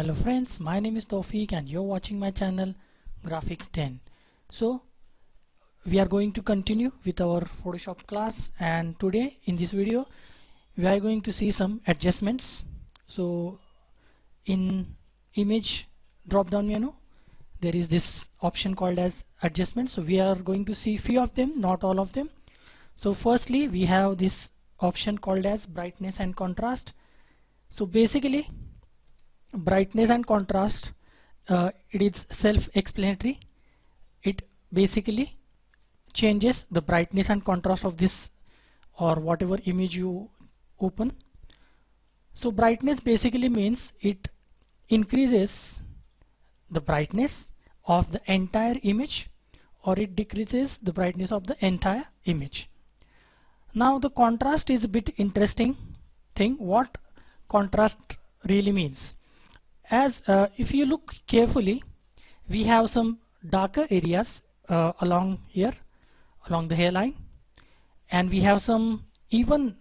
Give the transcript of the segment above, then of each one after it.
Hello friends, my name is Tawfiq and you're watching my channel Graphics 10. So we are going to continue with our Photoshop class, and today in this video we are going to see some adjustments. So in image drop down menu there is this option called as adjustments. So we are going to see few of them, not all of them. So firstly we have this option called as brightness and contrast. So basically brightness and contrast, it is self-explanatory. It basically changes the brightness and contrast of this or whatever image you open. So brightness basically means it increases the brightness of the entire image, or it decreases the brightness of the entire image. Now the contrast is a bit interesting thing. What contrast really means? As if you look carefully, we have some darker areas along here, along the hairline, and we have some, even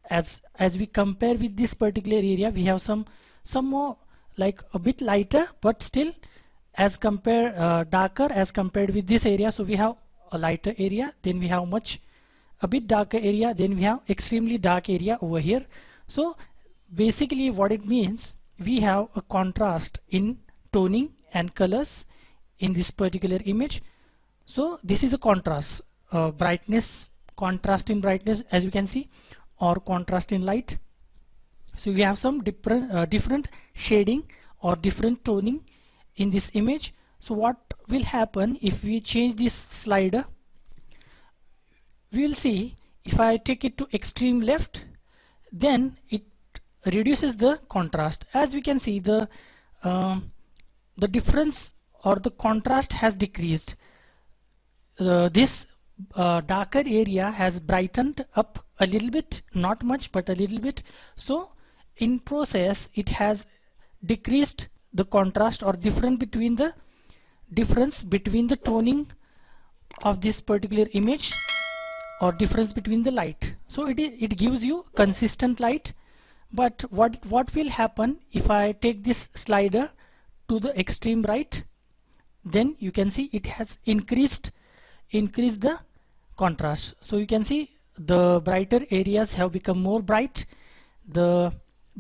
as we compare with this particular area, we have some more like a bit lighter, but still as compare darker as compared with this area. So we have a lighter area, then we have a bit darker area, then we have extremely dark area over here. So basically what it means, we have a contrast in toning and colors in this particular image. So this is a contrast, brightness, contrast in brightness, as you can see, or contrast in light. So we have some different shading or different toning in this image. So what will happen if we change this slider? We will see, if I take it to extreme left, then it reduces the contrast. As we can see, the difference or the contrast has decreased. This darker area has brightened up a little bit, not much but a little bit. So in process it has decreased the contrast or difference between the toning of this particular image, or difference between the light. So it gives you consistent light. But what will happen if I take this slider to the extreme right? Then you can see it has increased the contrast. So you can see the brighter areas have become more bright, the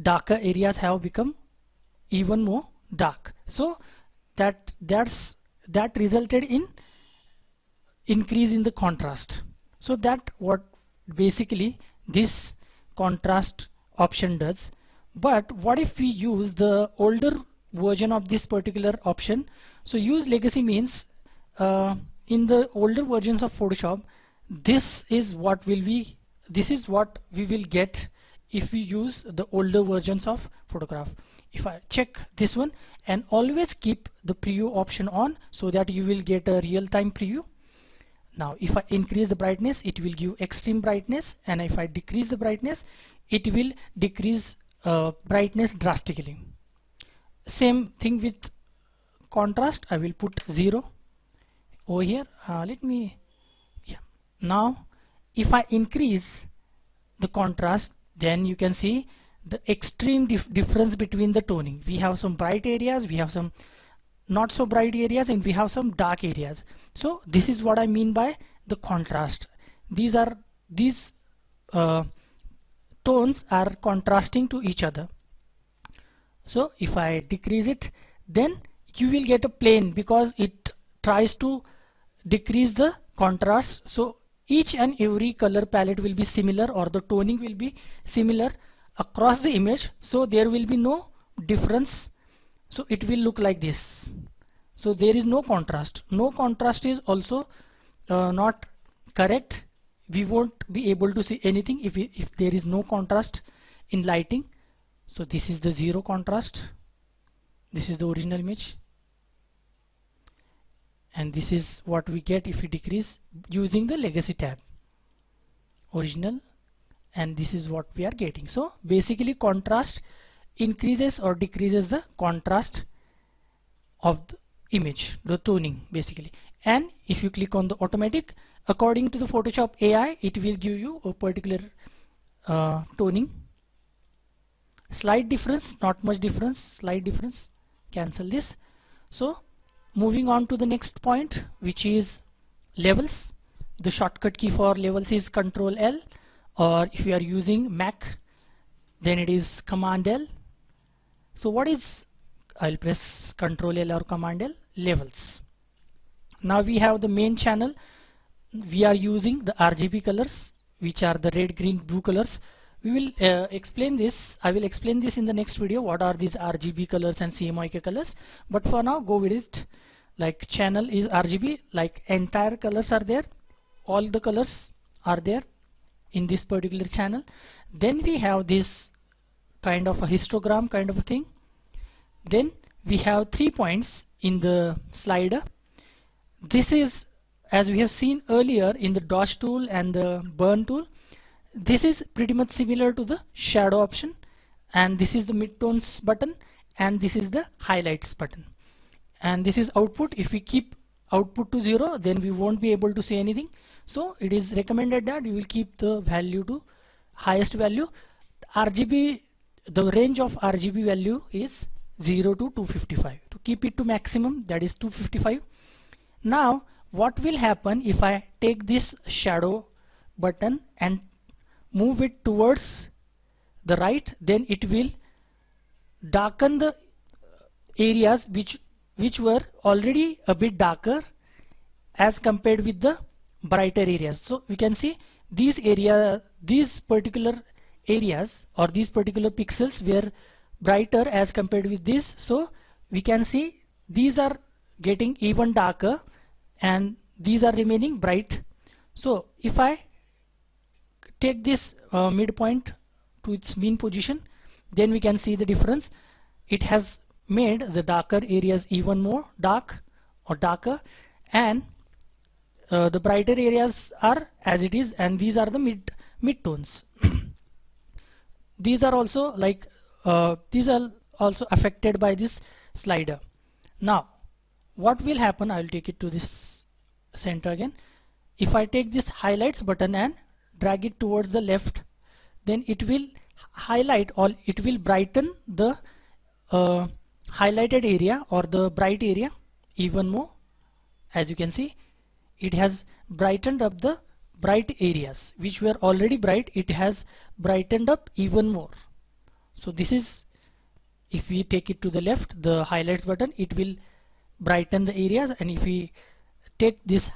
darker areas have become even more dark. So that resulted in increase in the contrast. So that what basically this contrast option does. But what if we use the older version of this particular option? So use legacy means in the older versions of Photoshop, this is what we will get if we use the older versions of Photograph. If I check this one, and always keep the preview option on so that you will get a real-time preview. Now if I increase the brightness, it will give extreme brightness, and if I decrease the brightness, it will decrease brightness drastically. Same thing with contrast. I will put 0 over here. Now if I increase the contrast, then you can see the extreme difference between the toning. We have some bright areas, we have some not so bright areas, and we have some dark areas. So this is what I mean by the contrast. These tones are contrasting to each other. So if I decrease it, then you will get a plane, because it tries to decrease the contrast. So each and every color palette will be similar, or the toning will be similar across the image, so there will be no difference. So it will look like this. So there is no contrast. No contrast is also not correct. We won't be able to see anything if there is no contrast in lighting. So this is the 0 contrast. This is the original image, and this is what we get if we decrease using the legacy tab. Original, and this is what we are getting. So basically contrast increases or decreases the contrast of the image, the toning basically. And if you click on the automatic, according to the Photoshop AI, it will give you a particular toning. Slight difference, not much difference, slight difference. cancel this. So moving on to the next point, which is levels. The shortcut key for levels is Control L, or if you are using Mac, then it is Command L. So what is, I'll press Control L or Command L, levels. Now we have the main channel. We are using the RGB colors, which are the red, green, blue colors. We will explain this. I will explain this in the next video, what are these RGB colors and CMYK colors. But for now, go with it. Like channel is RGB, like entire colors are there. All the colors are there in this particular channel. Then we have this kind of a histogram kind of a thing. Then we have 3 points in the slider. This is, as we have seen earlier in the dodge tool and the burn tool, this is pretty much similar to the shadow option, and this is the midtones button, and this is the highlights button, and this is output. If we keep output to 0, then we won't be able to see anything. So it is recommended that you will keep the value to highest value. RGB, the range of RGB value is 0 to 255. To keep it to maximum, that is 255. Now what will happen if I take this shadow button and move it towards the right? Then it will darken the areas which were already a bit darker as compared with the brighter areas. So we can see these particular areas or these particular pixels were brighter as compared with this. So we can see these are getting even darker and these are remaining bright. So if I take this midpoint to its mean position, then we can see the difference. It has made the darker areas even more dark or darker, and the brighter areas are as it is, and these are the midtones. These are also like these are also affected by this slider. Now what will happen, I will take it to this center again. If I take this highlights button and drag it towards the left, then it will highlight, or it will brighten the highlighted area or the bright area even more. As you can see, it has brightened up the bright areas which were already bright. It has brightened up even more. So this is, if we take it to the left, the highlights button, it will brighten the areas, and if we take this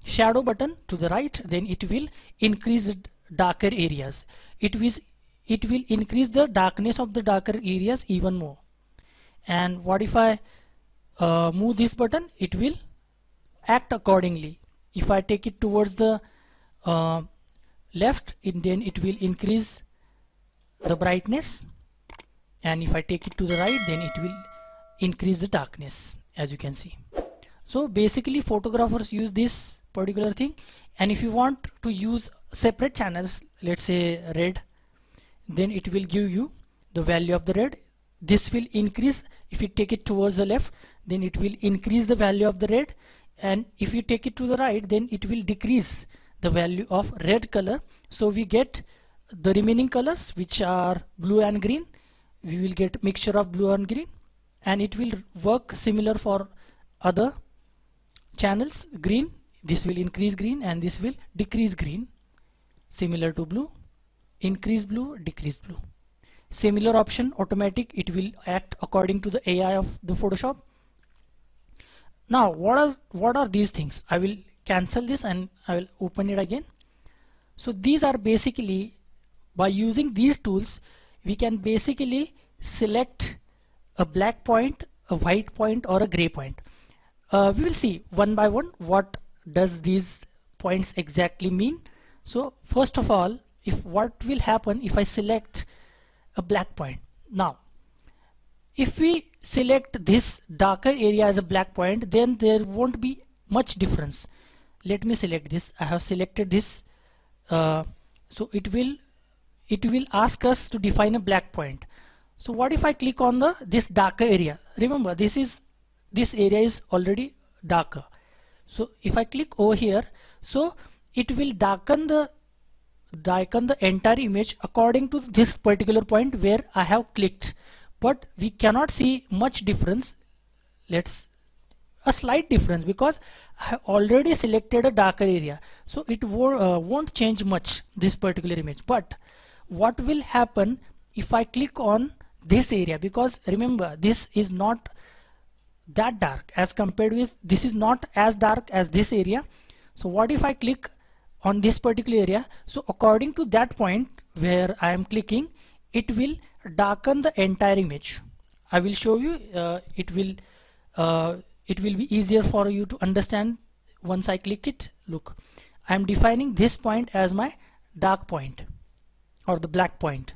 shadow button to the right, then it will increase the darker areas. It will increase the darkness of the darker areas even more. And what if I move this button? It will act accordingly. If I take it towards the left, then it will increase the brightness, and if I take it to the right, then it will increase the darkness, as you can see. So basically photographers use this particular thing, and if you want to use separate channels, let's say red, then it will give you the value of the red. This will increase. If you take it towards the left, then it will increase the value of the red, and if you take it to the right, then it will decrease the value of red color. So we get the remaining colors, which are blue and green. We will get mixture of blue and green, and it will work similar for other channels. Green, this will increase green, and this will decrease green, similar to blue. Increase blue, decrease blue. Similar option, automatic, it will act according to the AI of the Photoshop. Now what are these things? I will cancel this and I will open it again. So these are basically, by using these tools, we can basically select a black point, a white point, or a gray point. We will see one by one what does these points exactly mean. So first of all, what will happen if I select a black point? Now if we select this darker area as a black point, then there won't be much difference. Let me select this. I have selected this. So it will ask us to define a black point. So what if I click on this darker area? Remember, this area is already darker. So if I click over here, so it will darken the entire image according to this particular point where I have clicked. but we cannot see much difference. Let's a slight difference because I have already selected a darker area, so it won't change much this particular image. But what will happen if I click on this area, because remember this is not that dark as compared with this is not as dark as this area. So what if I click on this particular area? So according to that point where I am clicking, it will darken the entire image. I will show you. It will be easier for you to understand once I click it. Look, I am defining this point as my dark point or the black point.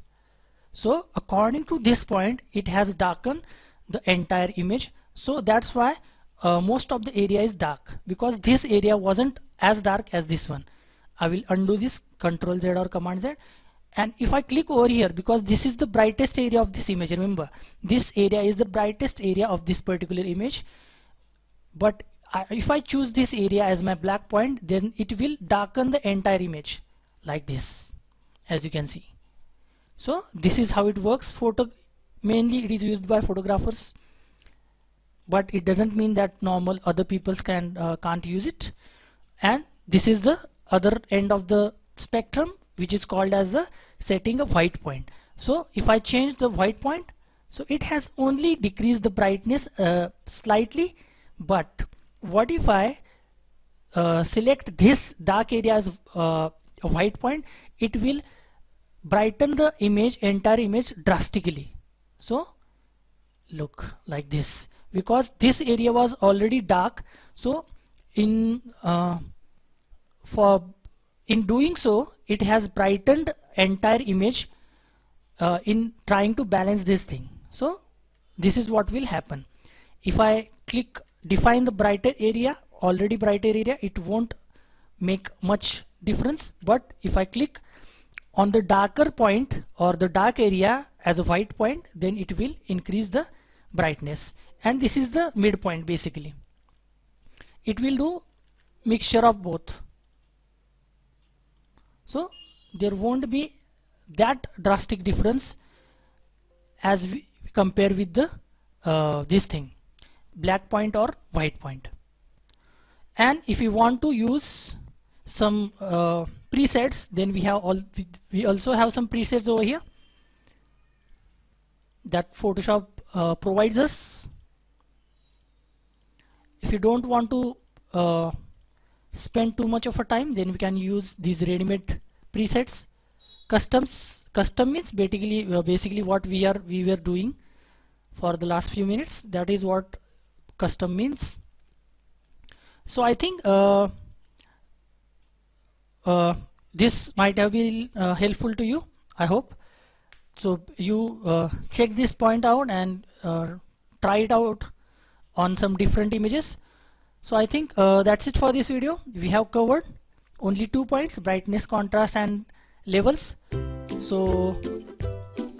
So according to this point, it has darkened the entire image. So that's why most of the area is dark, because this area wasn't as dark as this one. I will undo this, Control Z or Command Z, and if I click over here, because this is the brightest area of this image, remember this area is the brightest area of this particular image, but if I choose this area as my black point, then it will darken the entire image like this, as you can see. So this is how it works. Mainly it is used by photographers, but it doesn't mean that normal other people can't use it. And this is the other end of the spectrum, which is called as the setting a white point. So if I change the white point, so it has only decreased the brightness slightly. But what if I select this dark area as a white point? It will brighten the entire image drastically. So look like this, because this area was already dark. So in doing so, it has brightened entire image in trying to balance this thing. So this is what will happen. If I define the brighter area, already brighter area, it won't make much difference. But if I click on the darker point or the dark area as a white point, then it will increase the brightness. And this is the midpoint. Basically it will do mixture of both, so there won't be that drastic difference as we compare with the this thing, black point or white point. And if you want to use some presets, then we also have some presets over here that Photoshop provides us. If you don't want to spend too much of a time, then we can use these ready-made presets. Custom means basically what we were doing for the last few minutes. That is what custom means. So I think this might have been helpful to you, I hope. So you check this point out and try it out on some different images. So I think that's it for this video. We have covered only 2 points: brightness, contrast, and levels. So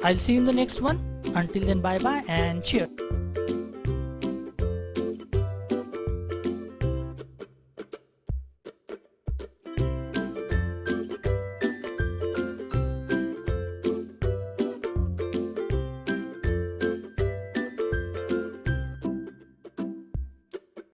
I'll see you in the next one. Until then, bye bye and cheers.